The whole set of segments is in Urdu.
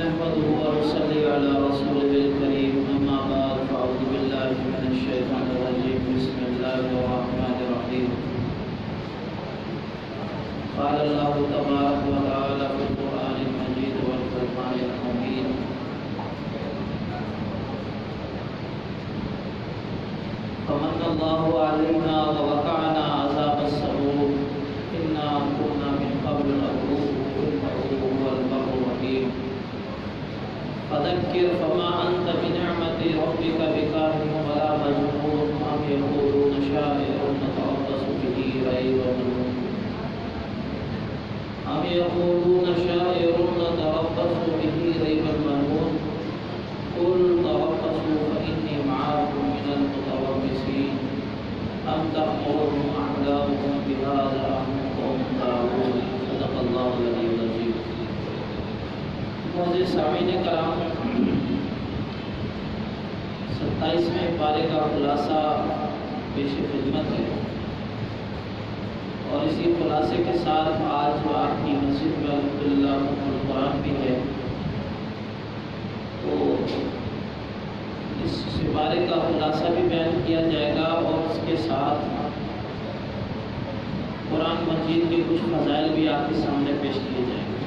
نحمده ونصلي على رسوله الكريم أما بعد فأعوذ بالله من الشيطان الرجيم بسم الله الرحمن الرحيم قال الله تبارك وتعالى في القرآن المجيد والفرقان الحميد فمن الله علينا ووقعنا عذاب السموم إنا كنا من قبل ندعوه إنه هو البر الرحيم فذكر فما أنت بنعمة ربك بكاهن ولا مجنون أم يقولون شاعر نتربص به ريب المنون أم يقولون شاعر نتربص به ريب المنون قل تربصوا فإني معكم من المتربصين أم تأمرهم أحلامهم بهذا أم هم تعلمون صدق الله العلي العظيم. معزز سامعین کرام، 27ویں پارے کا خلاصہ پیش خدمت ہے اور اسی خلاصے کے ساتھ آج آپ کی مسجد میں الحمدللہ قرآن بھی ہے، تو اس پارے کا خلاصہ بھی بیان کیا جائے گا اور اس کے ساتھ قرآن مجید کے کچھ فضائل بھی آپ کے سامنے پیش کیے جائیں گے۔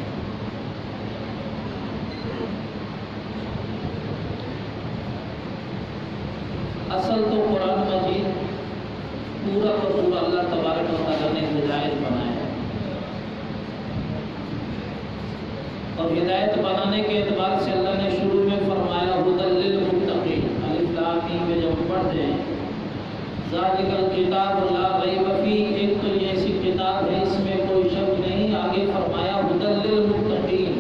اصل تو قرآن مجید پورا کا پورا اللہ تبارک و تعالیٰ نے ہدایت بنایا ہے، اور ہدایت بنانے کے اعتبار سے اللہ نے شروع میں فرمایا ھدی للمتقین، الف لام میم میں جب پڑھ دیں ذالک الکتاب لا ریب فیہ، ایک تو یہ ایسی کتاب ہے اس میں کوئی شک نہیں، آگے فرمایا ھدی للمتقین،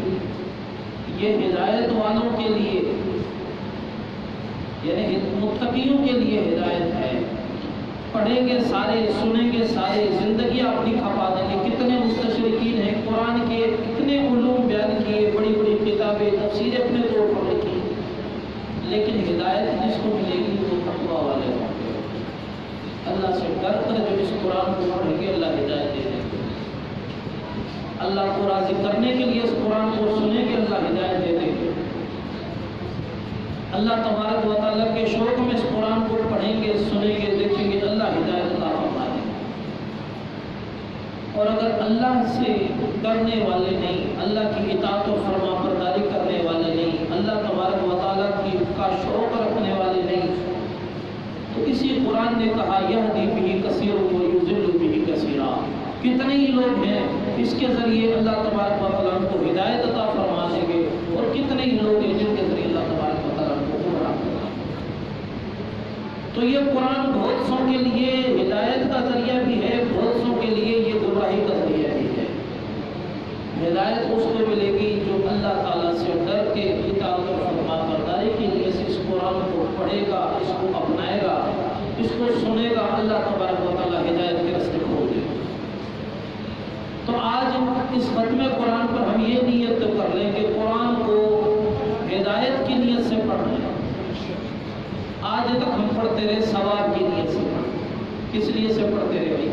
یہ ہدایت والوں کے لیے یعنی متقیوں کے لیے ہدایت ہے۔ پڑھیں گے سارے، سنیں گے سارے، زندگی اپنی کھپا دیں گے۔ کتنے مستشرقین ہیں، قرآن کے کتنے علوم بیان کیے، بڑی بڑی کتابیں، تفسیریں اپنے طور پر لکھی، لیکن ہدایت جس کو ملے گی وہ تقویٰ والے ہوں گے۔ اللہ سے ڈر کر جو اس قرآن کو پڑھیں گے اللہ ہدایت دے دیں گے۔ اللہ کو راضی کرنے کے لیے اس قرآن کو سنیں گے اللہ ہدایت دے دیں گے۔ اللہ تبارک و تعالیٰ کے شوق میں اس قرآن کو پڑھیں گے، سنیں گے، دیکھیں گے، اللہ ہدایت عطا فرمائے گا۔ اور اگر اللہ سے ڈرنے والے نہیں، اللہ کی اطاعت و فرما برداری کرنے والے نہیں، اللہ تبارک و تعالیٰ کا شوق رکھنے والے نہیں، تو اسی قرآن نے کہا یہدی بہ کثیر و یضل بہ کثیرا، کتنے ہی لوگ ہیں اس کے ذریعے اللہ تبارک و تعالیٰ کو ہدایت عطا فرما دیں گے، اور کتنے ہی لوگ ہیں جن کے ذریعے اللہ تبارک و تعالیٰ کو گمراہ کریں گے۔ تو یہ قرآن بہت سو کے لیے ہدایت کا ذریعہ بھی ہے، بہت سو کے لیے یہ گمراہی کا ذریعہ بھی ہے۔ ہدایت اس کو ملے گی جو اللہ تعالیٰ سے ڈر کے اطاعت و فرما برداری کے لیے اس قرآن کو پڑھے گا، اس کو اپنائے گا، اس کو سنے گا، اللہ تبارک و تعالیٰ ہدایت کے راستے کھول دے گا۔ تو آج اس ختم قرآن پر ہم یہ نیت کر لیں کہ قرآن کو ہدایت کی نیت سے پڑھ رہے ہیں۔ آج تک ہم پڑھتے رہے ثواب کی نیت سے، کس لیے سے پڑھتے رہے بھائی؟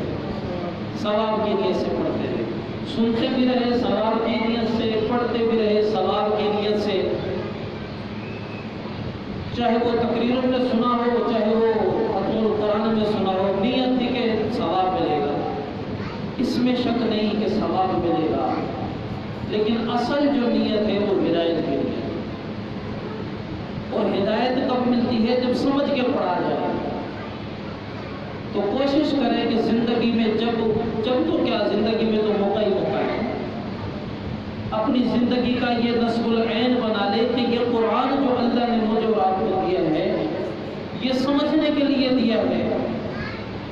ثواب کی نیت سے پڑھتے رہے، سنتے بھی رہے ثواب کی نیت سے، پڑھتے بھی رہے ثواب کی نیت سے، چاہے وہ تقریروں میں سنا ہو، چاہے وہ ختم القرآن میں سنا ہو، نیت تھی کہ ثواب ملے گا، اس میں شک نہیں کہ ثواب ملے گا، لیکن اصل جو نیت ہے وہ ہدایت کے لیے۔ اور ہدایت کب ملتی ہے؟ جب سمجھ کے پڑھا جائے۔ تو کوشش کریں کہ زندگی میں جب تو کیا، زندگی میں تو موقع ہی موقع ہے، اپنی زندگی کا یہ نصب العین بنا لے کہ یہ قرآن جو اللہ نے مجھے اور آپ کو دیا ہے یہ سمجھنے کے لیے دیا ہے،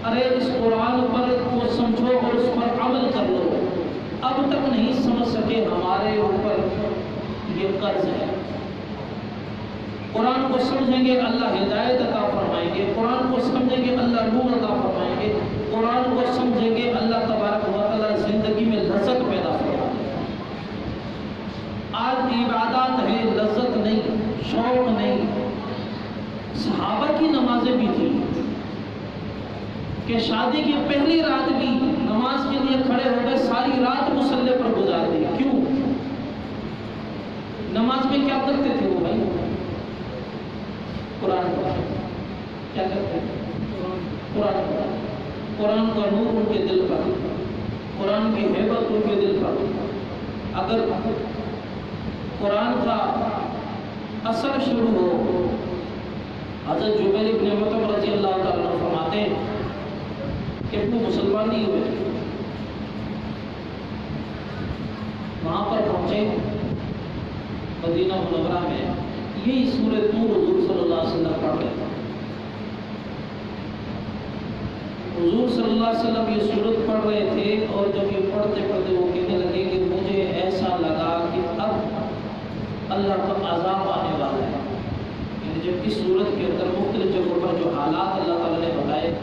ارے اس قرآن پر کو سمجھو اور اس پر عمل کر لو۔ اب تک نہیں سمجھ سکے، ہمارے اوپر یہ قرض ہے۔ قرآن کو سمجھیں گے اللہ ہدایت عطا فرمائیں گے، قرآن کو سمجھیں گے اللہ نور عطا فرمائیں گے، قرآن کو سمجھیں گے اللہ تبارک و تعالیٰ زندگی میں لذت پیدا فرمائیں گے۔ آج عبادات ہے، لذت نہیں، شوق نہیں۔ صحابہ کی نمازیں بھی تھیں کہ شادی کی پہلی رات بھی نماز کے لیے کھڑے ہو گئے، ساری رات مصلی پر گزار دی۔ کیوں؟ نماز میں قرآن کا نور ان کے دل پر، قرآن کی ہیبت ان کے دل پر، اگر قرآن کا اثر شروع ہو، حضرت جبیر بن مطعم رضی اللہ تعالیٰ عنہ فرماتے ہیں کہ وہ مسلمان نہیں ہوئے، وہاں پر پہنچے مدینہ منورہ میں، یہی سورہ طور حضور صلی اللہ علیہ وسلم پڑھ رہے تھے۔ حضور صلی اللہ علیہ وسلم یہ سورت پڑھ رہے تھے، اور جب یہ پڑھتے پڑھتے وہ کہنے لگے کہ مجھے ایسا لگا کہ اب اللہ کا عذاب آنے والا ہے، یعنی جب اس سورت کے اندر مختلف جگہوں پر جو حالات اللہ تعالیٰ نے بتائے،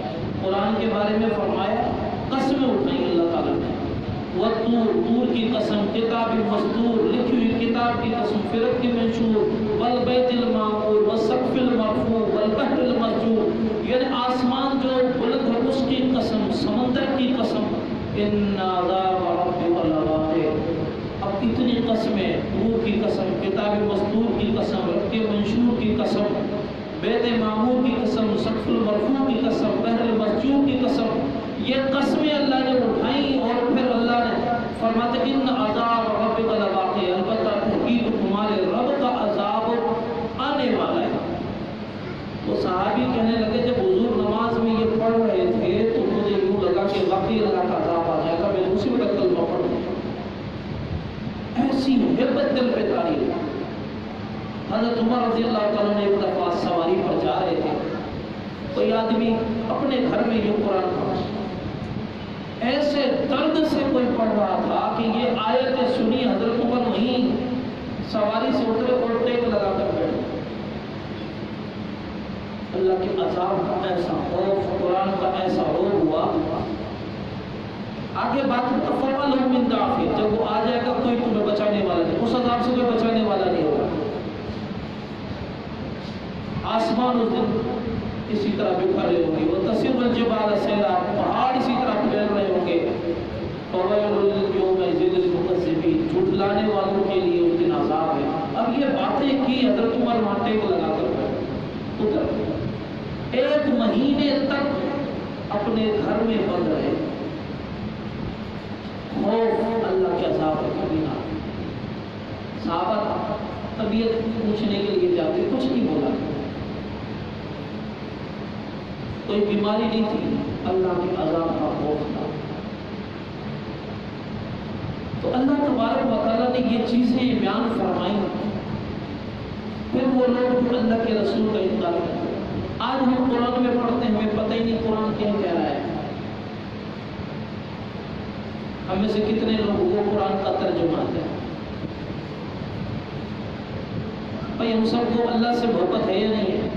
قرآن کے بارے میں فرمایا، قسمیں اٹھائیں اللہ تعالیٰ نے، والطور، طور کی قسم، کتاب مستور، لکھی ہوئی کتاب کی قسم، فرق کی منشور، والبیت المعمور، والسقف المرفوع، والبحر المسجور، یعنی آسمان جو بلند ہے اس کی قسم، سمندر کی قسم، ان عذاب ربک لواقع۔ اب اتنی قسمیں، طور کی قسم، کتاب مستور کی قسم، رب کے منشور کی قسم، بیت معمور کی قسم، سقف المرفوع کی قسم، بحر المسجور کی قسم، یہ قسمیں اللہ نے اٹھائیں، اور پھر اللہ نے فرماتے ان عذاب ربک لواقع، البتہ تحقیق تمہارے رب کا عذاب آنے والا ہے۔ تو صحابی کہنے لگے جب حضور نماز میں یہ پڑھ رہے تھے تو مجھے یوں لگا کہ واقعی اللہ کا عذاب آ جائے گا، میں اسی وقت کلمہ پڑھ دوں، ایسی ہیبت دل پہ تاری ہے۔ حضرت عمر رضی اللہ تعالیٰ نے ایک دفعہ سواری پر جا رہے تھے، کوئی آدمی اپنے گھر میں یہ قرآن پڑھا، ایسے درد سے کوئی پڑھ رہا تھا کہ یہ آیتیں سنی، حضرت عمر وہیں سواری سے اترے اور ٹیک لگا کر بیٹھے۔ اللہ کے عذاب کا ایسا خوف، قرآن کا ایسا روب ہوا۔ آگے بات فَمَا لَهُم مِّن دَافِعٍ، جب وہ آ جائے گا کوئی تمہیں بچانے والا نہیں، اس عذاب سے کوئی بچانے والا نہیں ہوگا۔ آسمان اس دن اسی طرح بکھرے ہوں گے، وَتَسِرُّ الْجِبَالَ سَيْرًا، پہاڑ اسی طرح پھیل رہے ہوں گے۔ فَوَيْلٌ لِّلْيَوْمَئِذٍ لِّلْمُكَذِّبِينَ، جھٹلانے والوں کے لیے اس دن عذاب ہے۔ اب یہ باتیں کی حضرت عمر وہاں ٹیک لگا کر ادھر 1 مہینے تک اپنے گھر میں بند رہے، خوف اللہ کے عذاب ہے کبھی نہ۔ صحابہ طبیعت پوچھنے کے لیے جاتے، کچھ نہیں بولا، کوئی بیماری نہیں تھی، اللہ کے عذاب کا خوف تھا۔ تو اللہ تبارک و تعالیٰ نے یہ چیزیں بیان فرمائیں، پھر وہ لوگ جو اللہ کے رسول کا انکار کرتے ہیں۔ آج ہم قرآن میں پڑھتے ہیں، ہمیں پتہ ہی نہیں قرآن کیا کہہ رہا ہے۔ ہم میں سے کتنے لوگ وہ قرآن کا ترجمہ آتے ہیں؟ بھائی ہم سب کو اللہ سے محبت ہے یا نہیں ہے؟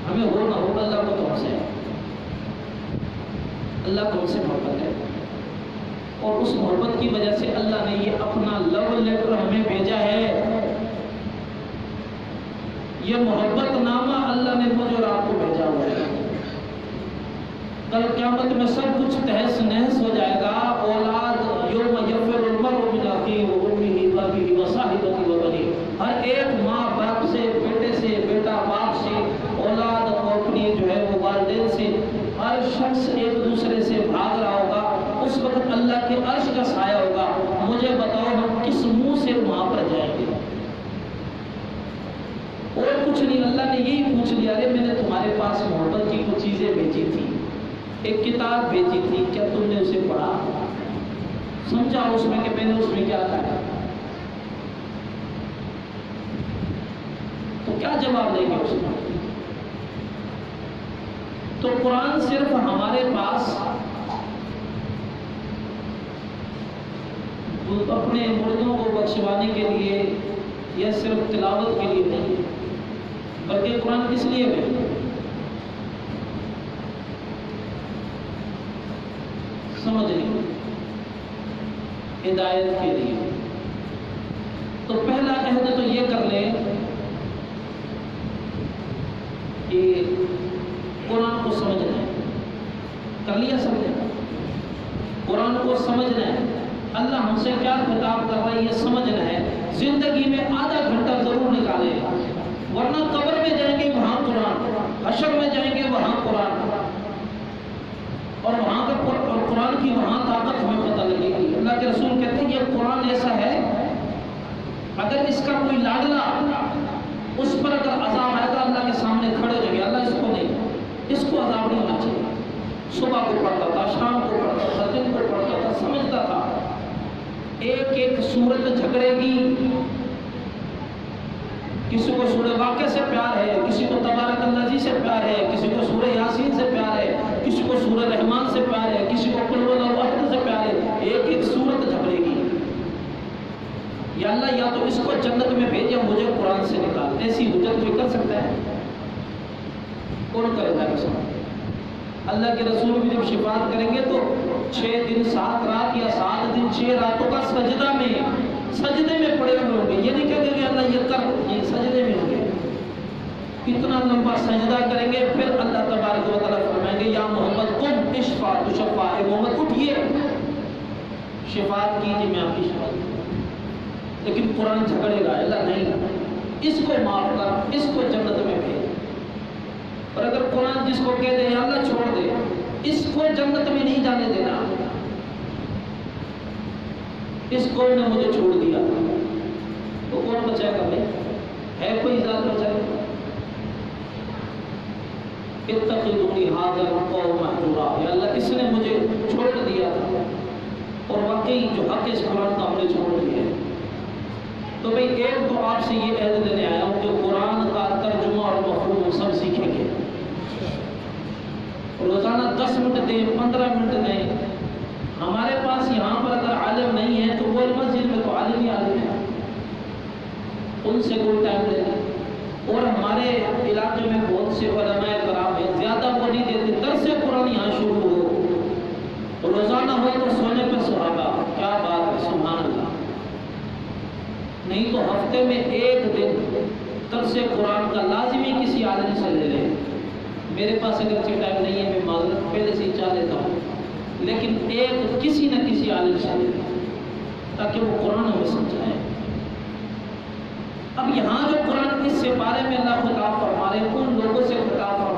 ہمیں ہو نہ ہو، اللہ کو تو ہم سے ہے، اللہ کو ہم سے محبت ہے، اور اس محبت کی وجہ سے اللہ نے یہ اپنا لو لیٹر ہمیں بھیجا ہے، یہ محبت نامہ اللہ نے مجھے اور آپ کو بھیجا ہوا ہے۔ کل قیامت میں سب کچھ تہس نہس ہو جائے گا، اولاد یوم یفر المرء من اخیہ وامہ وابیہ وصاحبتہ وبنیہ، ہر ایک ماں باپ سے، بیٹے سے، بیٹا باپ سے، اولاد اور اپنی جو ہے وہ والدین سے، ہر شخص ایک دوسرے سے بھاگ رہا ہوگا۔ اس وقت اللہ کے عرش کا سایہ ہوگا، مجھے بتاؤ ہم کس منہ سے وہاں پر جائیں گے؟ اور کچھ نہیں، اللہ نے یہی پوچھ لیا، ارے میں نے تمہارے پاس محبت کی کچھ چیزیں بھیجی تھی، ایک کتاب بھیجی تھی، کیا تم نے اسے پڑھا؟ سمجھا اس میں کہ میں نے اس میں کیا کہا؟ تو کیا جواب دیں گے اس میں؟ تو قرآن صرف ہمارے پاس اپنے مردوں کو بخشوانے کے لیے یا صرف تلاوت کے لیے نہیں، بلکہ قرآن کس لیے ہے؟ سمجھنے، ہدایت کے لیے۔ تو پہلا عہد تو یہ کر لیں کہ قرآن کو سمجھنا ہے، کر لیا سمجھنا، قرآن کو سمجھنا ہے، اللہ ہم سے کیا خطاب کر رہا ہے یہ سمجھنا ہے، زندگی میں آدھا گھنٹہ ضرور نکالیں، ورنہ قبر میں جائیں گے وہاں قرآن، حشر میں جائیں گے وہاں قرآن، کی وہاں طاقت ہمیں پتہ لگے گی۔ اللہ کے رسول کہتے ہیں یہ قرآن ایسا ہے اگر اس کا کوئی لاڈلا اس پر اگر عذاب آئے گا اللہ کے سامنے کھڑے رہے گا، اللہ اس کو نہیں، اس کو عذاب نہیں ہونا چاہیے۔ صبح کو پڑھتا تھا، شام کو پڑھتا تھا، دن کو پڑھتا تھا، سمجھتا تھا ایک ایک سورت جھگڑے گی۔ کسی کو سورہ واقعہ سے پیار ہے، کسی کو تبارک الذی سے پیار ہے، کسی کو سورہ یاسین سے پیار ہے، کسی کو سورہ رحمان سے پیار ہے، کسی کو قل هو اللہ احد سے پیار ہے، ایک ایک سورت جھگڑے گی۔ یا اللہ یا تو اس کو جنت میں بھیج یا مجھے قرآن سے نکال۔ ایسی حجت کوئی کر سکتا ہے؟ کون کرے گا اس کو؟ اللہ کے رسول بھی جب شفاعت کریں گے تو 6 دن 7 رات یا 7 دن 6 راتوں کا سجدے میں پڑے ہوئے ہوں گے۔ یہ نہیں کہتے کہ اللہ یہ کر، یہ سجدے میں ہوں گے۔ اتنا لمبا سجدہ کریں گے، پھر اللہ تبارک و تعالیٰ فرمائیں گے یا محمد قم اشفع تشفع، اے محمد اٹھیے شفاعت کیجیے، میں آپ کی شفاعت کروں۔ لیکن قرآن جھگڑے گا، اللہ نہیں، اس کو معاف کر، اس کو جنت میں بھیج۔ اور اگر قرآن جس کو کہہ دے یا اللہ چھوڑ دے، اس کو جنت میں نہیں جانے دینا، اس قوم نے مجھے چھوڑ دیا، تو کون بچائے گا بھائی؟ ہے کوئی ذات بچائے گا؟ اتخذونی ھذا القوم مہجورا، یا اللہ اس نے مجھے چھوڑ دیا تھا، اور واقعی جو حق اس قرآن کا ہم نے چھوڑ دیا ہے۔ تو بھائی ایک تو آپ سے یہ عہد لینے آیا ہوں کہ قرآن کا ترجمہ اور مفہوم سب سیکھیں گے، روزانہ 10 منٹ دیں، 15 منٹ دیں۔ ہمارے پاس یہاں پر اگر عالم نہیں ہے تو وہ مسجد میں تو عالم ہی عالم ہے، ان سے کوئی ٹائم لے لیں۔ اور ہمارے علاقے میں بہت سے علماء کرام ہیں، زیادہ وہ نہیں دیتے، درس قرآن یہاں شروع ہو، روزانہ ہو تو سونے پہ سہاگا، کیا بات ہے، سبحان اللہ۔ نہیں تو ہفتے میں 1 دن درس قرآن کا لازمی کسی عالم سے لے لیں۔ میرے پاس اگرچہ ٹائم نہیں ہے، میں معذرت پہلے سے ہی چاہ لیتا ہوں، لیکن ایک کسی نہ کسی عالم سے لے لیں تاکہ وہ قرآن ہمیں سمجھائے۔ اب یہاں جو قرآن اس سے بارے میں اللہ خطاب فرما رہے ہیں، ان لوگوں سے خطاب فرما